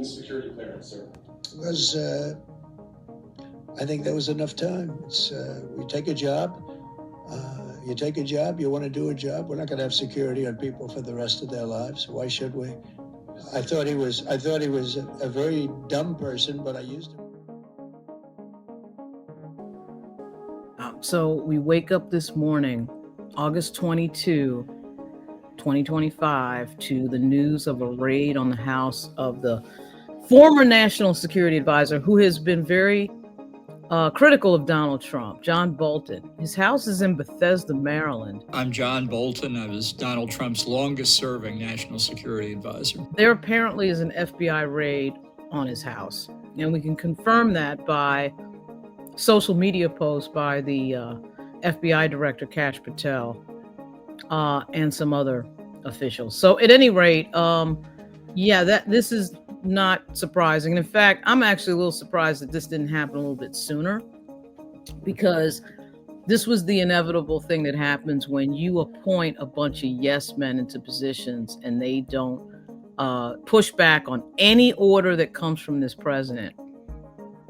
the security clearance, sir? Was I think there was enough time. It's we take a job. You take a job. You want to do a job. We're not going to have security on people for the rest of their lives. Why should we? I thought he was a very dumb person, but I used him. So we wake up this morning, August 22, 2025, to the news of a raid on the house of the former National Security Advisor, who has been very critical of Donald Trump, John Bolton. His house is in Bethesda, Maryland. I'm John Bolton. I was Donald Trump's longest-serving National Security Advisor. There apparently is an FBI raid on his house, and we can confirm that by social media posts by the FBI Director Kash Patel and some other officials. So at any rate, this is not surprising. And in fact, I'm actually a little surprised that this didn't happen a little bit sooner, because this was the inevitable thing that happens when you appoint a bunch of yes men into positions and they don't push back on any order that comes from this president.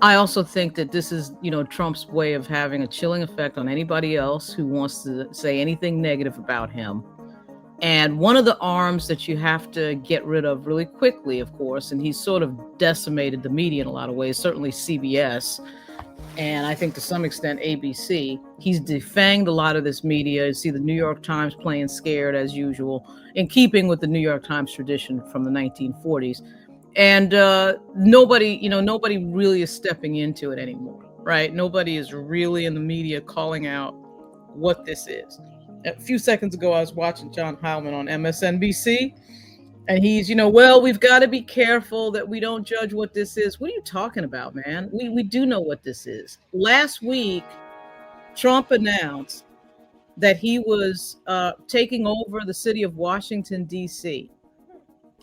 I also think that this is, Trump's way of having a chilling effect on anybody else who wants to say anything negative about him. And one of the arms that you have to get rid of really quickly, of course, and he's sort of decimated the media in a lot of ways, certainly CBS, and I think to some extent ABC. He's defanged a lot of this media. You see the New York Times playing scared as usual, in keeping with the New York Times tradition from the 1940s. And nobody really is stepping into it anymore, right? Nobody is really in the media calling out what this is. A few seconds ago, I was watching John Heilman on MSNBC, and he's, we've got to be careful that we don't judge what this is. What are you talking about, man? We do know what this is. Last week, Trump announced that he was taking over the city of Washington, D.C.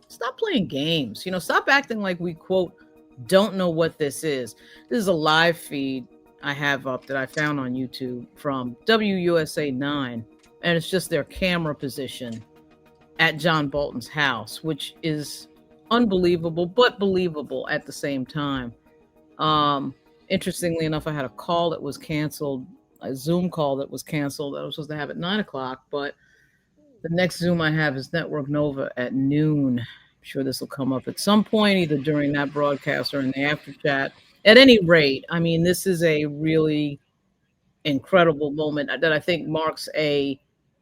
Stop playing games. Stop acting like we, quote, don't know what this is. This is a live feed I have up that I found on YouTube from WUSA 9. And it's just their camera position at John Bolton's house, which is unbelievable, but believable at the same time. Interestingly enough, I had a call that was canceled, a Zoom call that was canceled that I was supposed to have at 9:00, but the next Zoom I have is Network Nova at noon. I'm sure this will come up at some point, either during that broadcast or in the after chat. At any rate, this is a really incredible moment that I think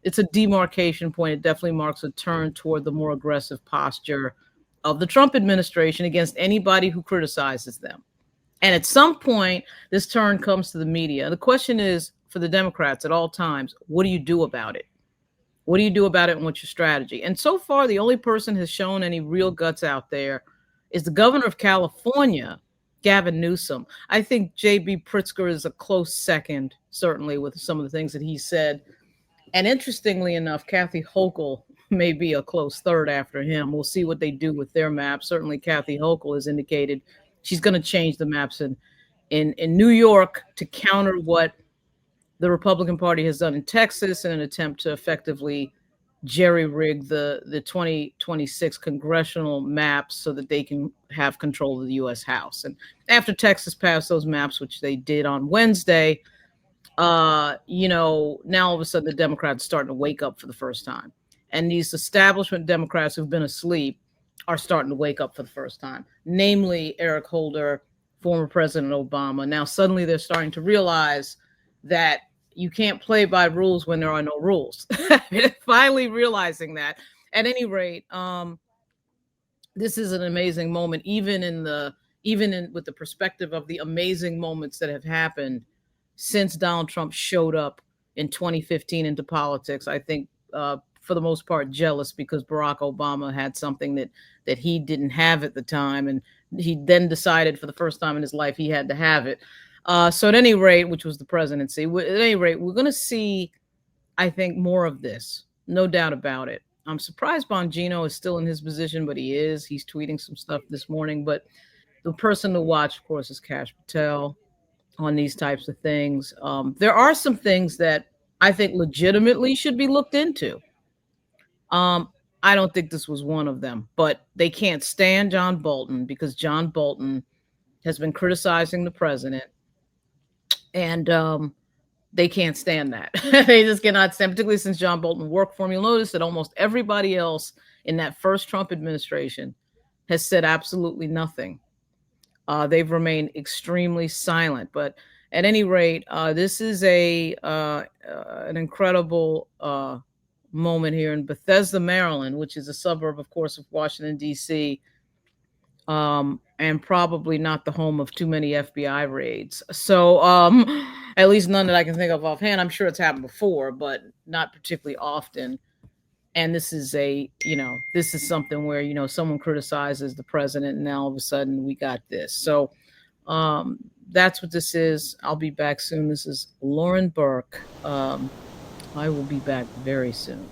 it's a demarcation point. It definitely marks a turn toward the more aggressive posture of the Trump administration against anybody who criticizes them. And at some point, this turn comes to the media. The question is, for the Democrats at all times, what do you do about it? What do you do about it, and what's your strategy? And so far, the only person who has shown any real guts out there is the governor of California, Gavin Newsom. I think J.B. Pritzker is a close second, certainly, with some of the things that he said. And interestingly enough, Kathy Hochul may be a close third after him. We'll see what they do with their maps. Certainly, Kathy Hochul has indicated she's going to change the maps in New York to counter what the Republican Party has done in Texas in an attempt to effectively jerry-rig the 2026 congressional maps so that they can have control of the U.S. House. And after Texas passed those maps, which they did on Wednesday, now all of a sudden the Democrats are starting to wake up for the first time. And these establishment Democrats who've been asleep are starting to wake up for the first time, namely Eric Holder, former President Obama. Now suddenly they're starting to realize that you can't play by rules when there are no rules. Finally realizing that. At any rate, this is an amazing moment, even with the perspective of the amazing moments that have happened since Donald Trump showed up in 2015 into politics. I think, for the most part, jealous because Barack Obama had something that he didn't have at the time, and he then decided for the first time in his life he had to have it. So at any rate, which was the presidency, at any rate, we're going to see, I think, more of this, no doubt about it. I'm surprised Bongino is still in his position, but he is. He's tweeting some stuff this morning. But the person to watch, of course, is Kash Patel on these types of things. There are some things that I think legitimately should be looked into. I don't think this was one of them, but they can't stand John Bolton because John Bolton has been criticizing the president, and they can't stand that. They just cannot stand, particularly since John Bolton worked for him. You'll notice that almost everybody else in that first Trump administration has said absolutely nothing. They've remained extremely silent. But at any rate, this is an incredible moment here in Bethesda, Maryland, which is a suburb, of course, of Washington, D.C., and probably not the home of too many FBI raids. So, at least none that I can think of offhand. I'm sure it's happened before, but not particularly often. And this is this is something where, someone criticizes the president and now all of a sudden we got this. So, that's what this is. I'll be back soon. This is Lauren Burke. I will be back very soon.